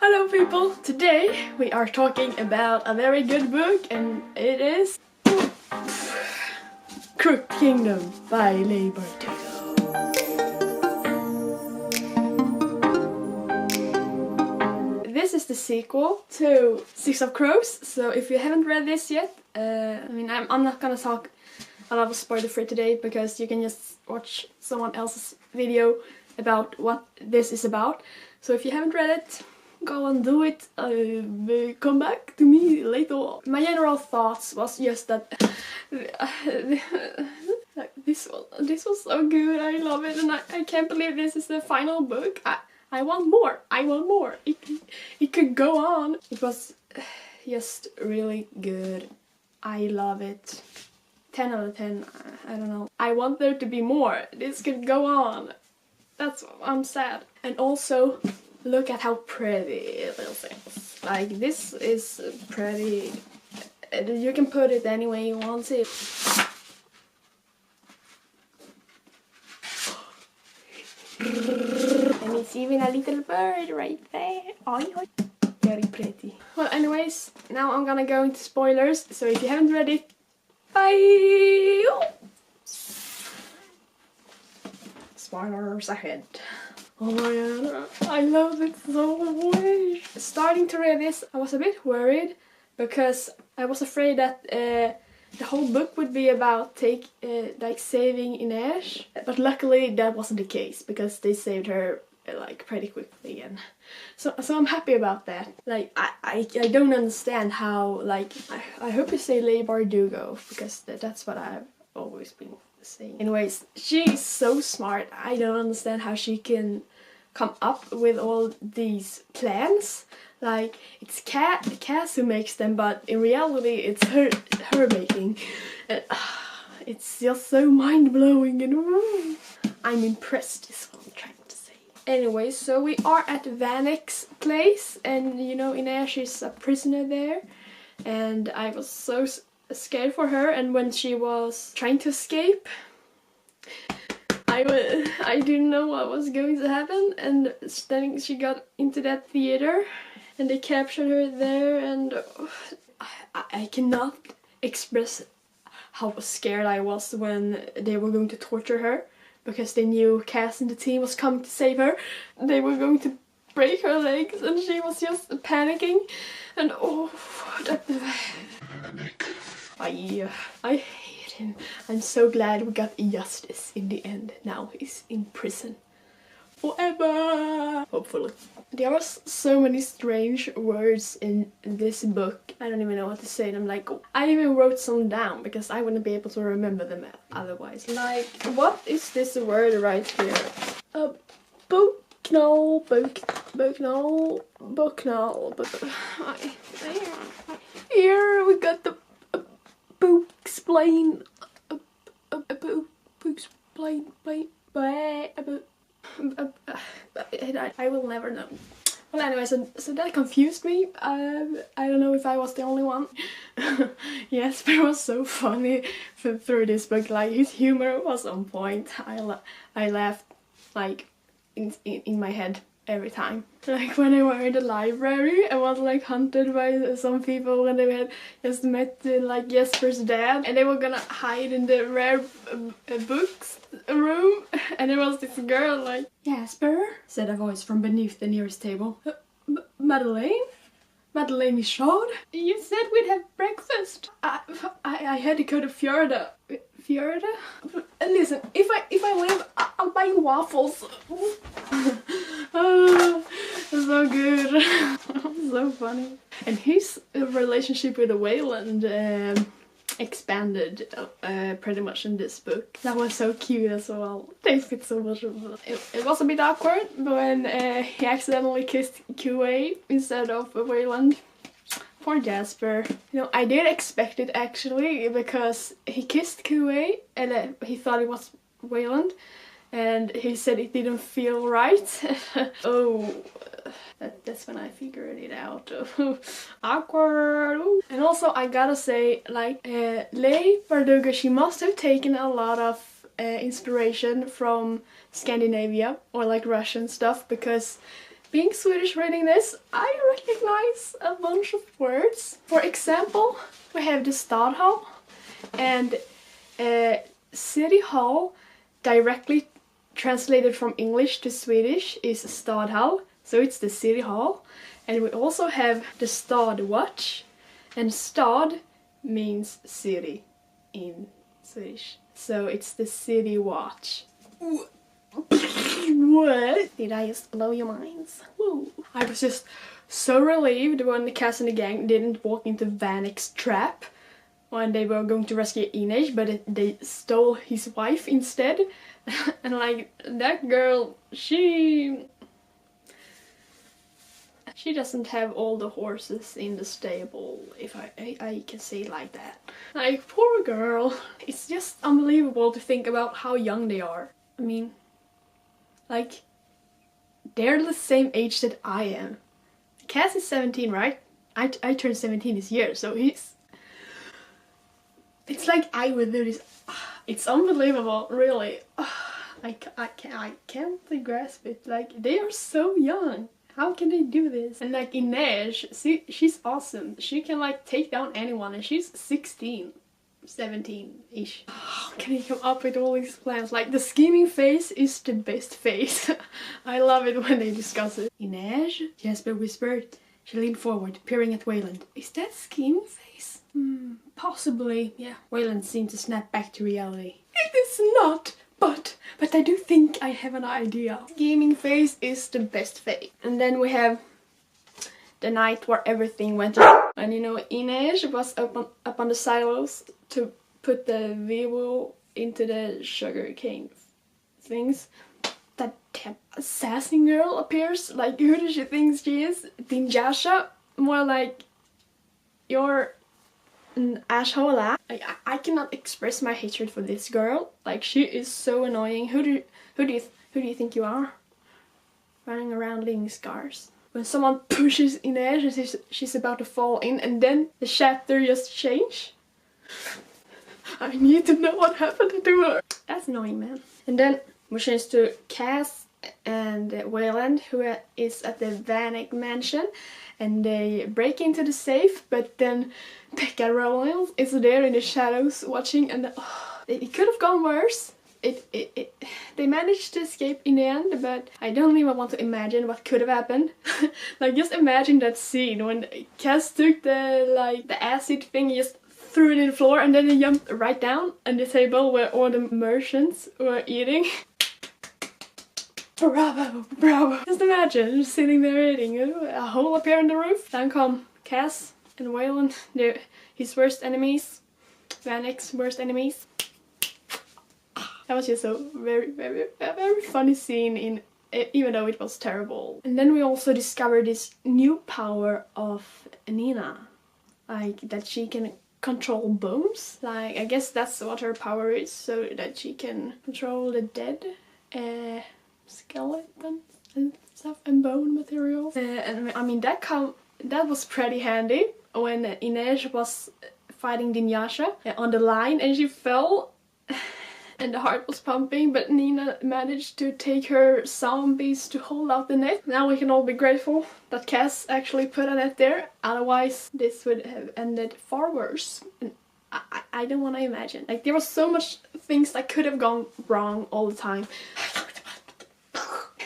Hello people! Today we are talking about a very good book and it is Crooked Kingdom by Leigh Bardugo. This is the sequel to Six of Crows, so if you haven't read this yet, I'm not gonna talk a lot of spoiler free today because you can just watch someone else's video about what this is about. So if you haven't read it, go and do it. Come back to me later on. My general thoughts was just that this was so good. I love it, and I can't believe this is the final book. I want more. I want more. It could go on. It was just really good. I love it. 10 out of 10. I don't know. I want there to be more. This could go on. That's I'm sad. And also, look at how pretty this is. Like, this is pretty. You can put it any way you want it. And it's even a little bird right there. Very pretty. Well, anyways, now I'm gonna go into spoilers. So if you haven't read it, bye! Spoilers ahead. Oh my god, I love it so much. Starting to read this, I was a bit worried because I was afraid that the whole book would be about like saving Ines, but luckily that wasn't the case because they saved her like pretty quickly, and so I'm happy about that. Like I don't understand how, like, I hope you say Leigh Bardugo because that's what I've always been saying. Anyways, she's so smart. I don't understand how she can come up with all these plans. Like, it's Cass who makes them, but in reality it's her making. And, it's just so mind-blowing, and I'm impressed is what I'm trying to say. Anyway, so we are at Vanek's place, and you know, Ines is a prisoner there, and I was so scared for her, and when she was trying to escape, I didn't know what was going to happen, and then she got into that theater and they captured her there, and I cannot express how scared I was when they were going to torture her because they knew Cass and the team was coming to save her. They were going to break her legs and she was just panicking, and that panic. I hate him. I'm so glad we got justice in the end. Now he's in prison forever, hopefully. There are so many strange words in this book. I don't even know what to say. And I'm like, I even wrote some down because I wouldn't be able to remember them otherwise. Like, what is this word right here? Booknall. Here we got the Booksplain. I will never know. Well, anyway, so that confused me. I don't know if I was the only one. Yes, but it was so funny through this book. Like, his humor was on point. I laughed like in my head every time. Like when they were in the library, I was like hunted by some people when they had just met like Jesper's dad, and they were gonna hide in the rare books room, and there was this girl like, "Jasper," said a voice from beneath the nearest table. Madeleine? Madeleine Michaud? You said we'd have breakfast. I had to go to Fjorda. Fjorda? Listen, if I live, I'll buy you waffles. Oh, that's so good. So funny. And his relationship with the Wayland expanded pretty much in this book. That was so cute as well. They fit so much. It was a bit awkward when he accidentally kissed QA instead of Wayland. Poor Jasper. You know, I did expect it actually, because he kissed QA and he thought it was Wayland, and he said it didn't feel right. That's when I figured it out. Awkward. And also, I gotta say, like, Leigh Bardugo, she must have taken a lot of inspiration from Scandinavia or like Russian stuff, because being Swedish reading this, I recognize a bunch of words. For example, we have the Stadhall, and City Hall, directly translated from English to Swedish, is Stadhall, so it's the City Hall. And we also have the Stadwatch, and Stad means city in Swedish, so it's the City Watch. What? Did I just blow your minds? Woo. I was just so relieved when the cast and the gang didn't walk into Vanek's trap when they were going to rescue Inej, but they stole his wife instead. And like, that girl, she doesn't have all the horses in the stable, if I can say it like that. Like, poor girl. It's just unbelievable to think about how young they are. I mean, like, they're the same age that I am. Cass is 17, right? I turned 17 this year, so he's... It's like I would do this. It's unbelievable, really. I can't grasp it. Like, they are so young. How can they do this? And like Inej, she's awesome. She can like take down anyone, and she's 16. 17-ish. How can he come up with all these plans? Like, the scheming face is the best face. I love it when they discuss it. Inej? Jesper whispered. She leaned forward, peering at Wayland. Is that scheming face? Possibly, yeah. Wayland seemed to snap back to reality. It is not, but I do think I have an idea. Scheming face is the best face. And then we have the night where everything went wrong. And you know, Inej was up on the silos to put the Vivo into the sugar cane things. That damn assassin girl appears. Like, who does she think she is? Dinjasha? More like, you're an asshole. I cannot express my hatred for this girl. Like, she is so annoying. Who do you think you are? Running around leaving scars. When someone pushes Inej and she's about to fall in, and then the chapter just change. I need to know what happened to her. That's annoying, man. And then we change to Cass and Wayland, who is at the Vanek mansion, and they break into the safe, but then Pekka Rollins is there in the shadows watching, and it could have gone worse. They managed to escape in the end, but I don't even want to imagine what could have happened. Like, just imagine that scene when Cass took the acid thing, he just threw it in the floor, and then he jumped right down on the table where all the merchants were eating. Bravo, bravo. Just imagine, just sitting there eating. A hole appeared in the roof. Then come Cass and Wayland, they're his worst enemies. Vanek's worst enemies. That was just a very funny scene, even though it was terrible. And then we also discovered this new power of Nina. Like, that she can control bones. Like, I guess that's what her power is, so that she can control the dead skeletons and stuff, and bone materials. And I mean, that was pretty handy when Inej was fighting Dinjasha on the line, and she fell. And the heart was pumping, but Nina managed to take her zombies to hold out the net. Now we can all be grateful that Cass actually put a net there, otherwise this would have ended far worse. And I don't want to imagine. Like, there was so much things that could have gone wrong all the time.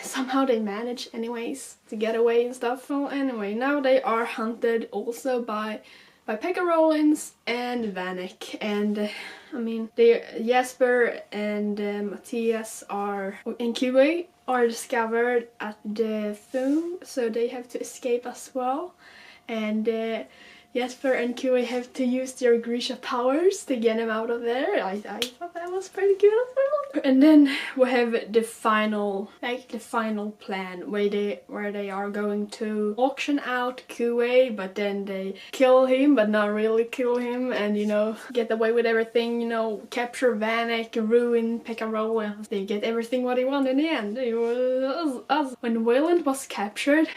Somehow they managed anyways to get away and stuff. Well, anyway, now they are hunted also by Pekka Rollins and Vanek, and I mean, Jesper and Matthias and Kiwi are discovered at the tomb, so they have to escape as well. And Jesper and Kiwi have to use their Grisha powers to get him out of there. I thought that was pretty good as well. And then we have the final plan where they are going to auction out Kiwi, but then they kill him, but not really kill him, and you know, get away with everything, you know, capture Vanek, ruin Pekka Rollins. They get everything what they want in the end. It was us. When Wayland was captured,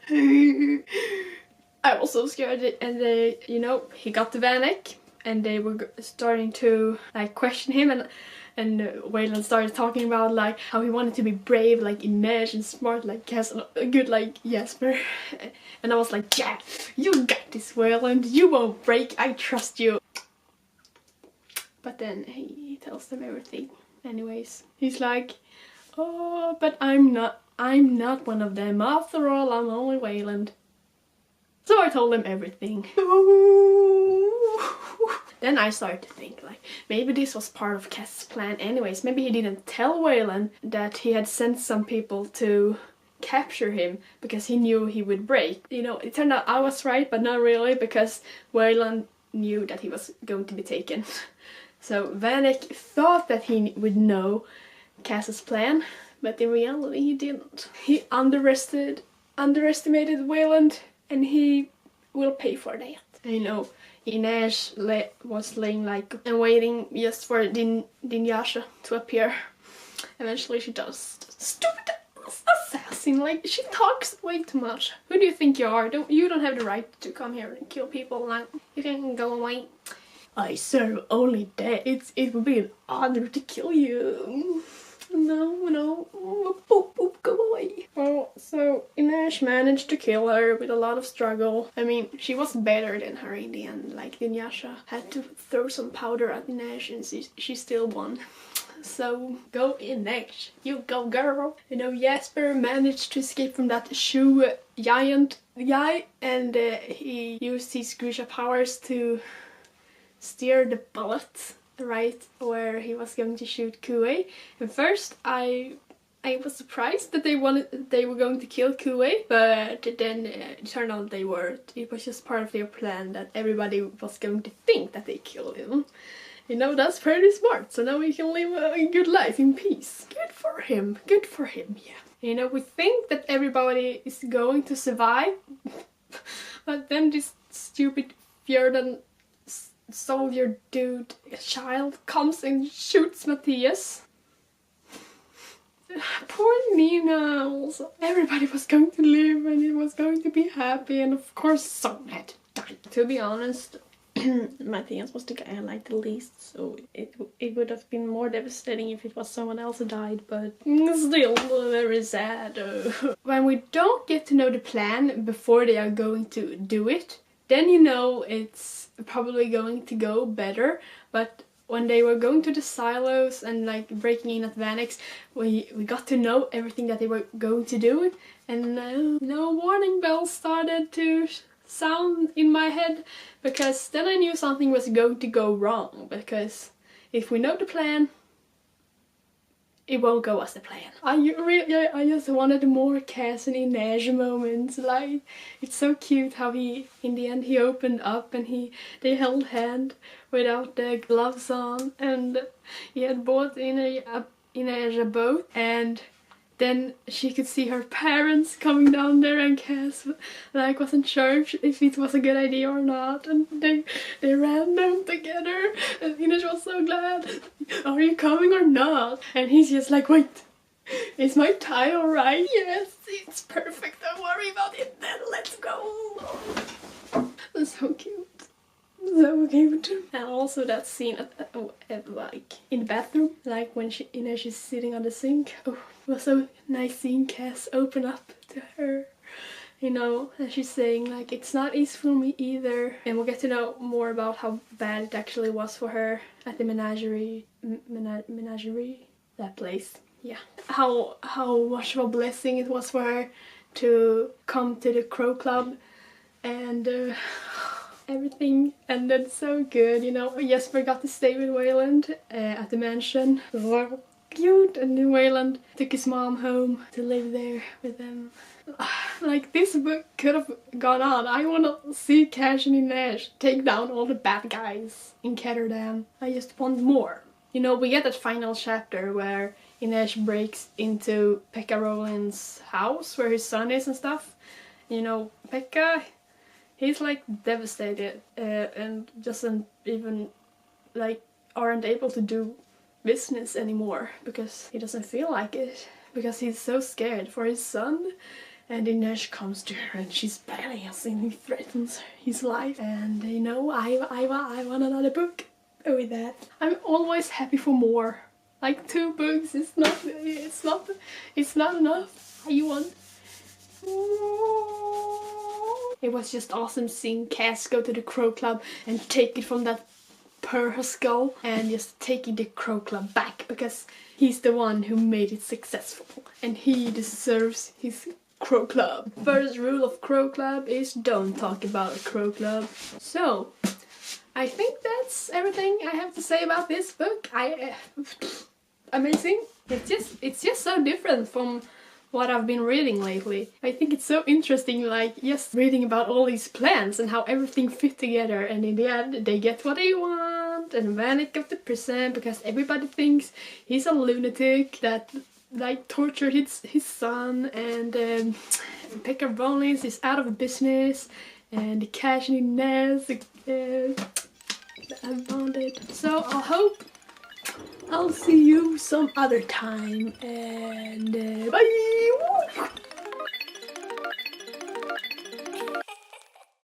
I was so scared, and you know, he got to Vanek, and they were starting to like question him, and And Wayland started talking about like how he wanted to be brave like Inej and smart like Cass, good like Jesper. And I was like, yeah, you got this, Wayland, you won't break, I trust you. But then he tells them everything anyways. He's like, oh, but I'm not one of them. After all, I'm only Wayland. So I told him everything. Then I started to think like maybe this was part of Cass's plan anyways. Maybe he didn't tell Wayland that he had sent some people to capture him because he knew he would break. You know, it turned out I was right, but not really, because Wayland knew that he was going to be taken. So Vanek thought that he would know Cass's plan, but in reality he didn't. He underestimated Wayland, and he will pay for that. And, you know, Inej was laying like and waiting just for Dinjasha to appear. Eventually she does. Stupid assassin, like she talks way too much. Who do you think you are? You don't have the right to come here and kill people. Like, you can go away. I serve only dead. It would be an honor to kill you. No, boop, boop, go away. Well, so Inej managed to kill her with a lot of struggle. I mean, she was better than her in the end. Like, Dinjasha had to throw some powder at Inej and she still won. So, go Inej. You go, girl. You know, Jesper managed to escape from that shoe giant guy, and he used his Grisha powers to steer the bullet right where he was going to shoot Kuei. And first I was surprised that they were going to kill Kuei, but then it turned out they weren't. It was just part of their plan that everybody was going to think that they killed him. You know, that's pretty smart, so now we can live a good life in peace. Good for him, yeah. You know, we think that everybody is going to survive, but then this stupid Fjordan soldier dude, child, comes and shoots Matthias. Poor Nina. Also, everybody was going to live and it was going to be happy, and of course someone had to die. To be honest, Matthias was the guy I liked the least, so it would have been more devastating if it was someone else who died, but still very sad. When we don't get to know the plan before they are going to do it, then you know it's probably going to go better. But when they were going to the silos and like breaking in at Vanek's, we got to know everything that they were going to do, and no warning bells started to sound in my head, because then I knew something was going to go wrong, because if we know the plan, it won't go as the plan. I just wanted more Cass and Inej moments. Like, it's so cute how in the end he opened up and they held hand without the gloves on, and he had bought Inej a boat, and then she could see her parents coming down there, and Cass like wasn't sure if it was a good idea or not, and they ran down together, and Inej was so glad. Are you coming or not? And he's just like, wait, is my tie alright? Yes, it's perfect, don't worry about it, then let's go. That's so cute. So cute. And also that scene at like in the bathroom, like when Inej is sitting on the sink. Oh, it was so nice seeing Cass open up to her, you know, and she's saying like, it's not easy for me either. And we'll get to know more about how bad it actually was for her at the menagerie, that place. Yeah, how much of a blessing it was for her to come to the Crow Club, and everything ended so good, you know. Jesper got to stay with Wayland at the mansion. So cute. And then Wayland took his mom home to live there with them. Like, this book could have gone on. I want to see Cash and Inej take down all the bad guys in Ketterdam. I just want more. You know, we get that final chapter where Inej breaks into Pekka Rolin's house where his son is and stuff. You know, Pekka, he's like devastated and doesn't even like aren't able to do business anymore because he doesn't feel like it, because he's so scared for his son. And Inej comes to her and she's badass and he threatens his life. And you know, I want another book with that. I'm always happy for more Like 2 books is not, it's not enough. You want? It was just awesome seeing Cass go to the Crow Club and take it from that her skull and just taking the Crow Club back, because he's the one who made it successful and he deserves his Crow Club. First rule of Crow Club is don't talk about a Crow Club. So I think that's everything I have to say about this book. Amazing. It's just so different from what I've been reading lately. I think it's so interesting, like just reading about all these plans and how everything fit together, and in the end they get what they want, and Vanek got to prison because everybody thinks he's a lunatic that like tortured his son, and Pekka Rollins is out of business, and the cash in Nez unbounded. So I hope I'll see you some other time, and bye!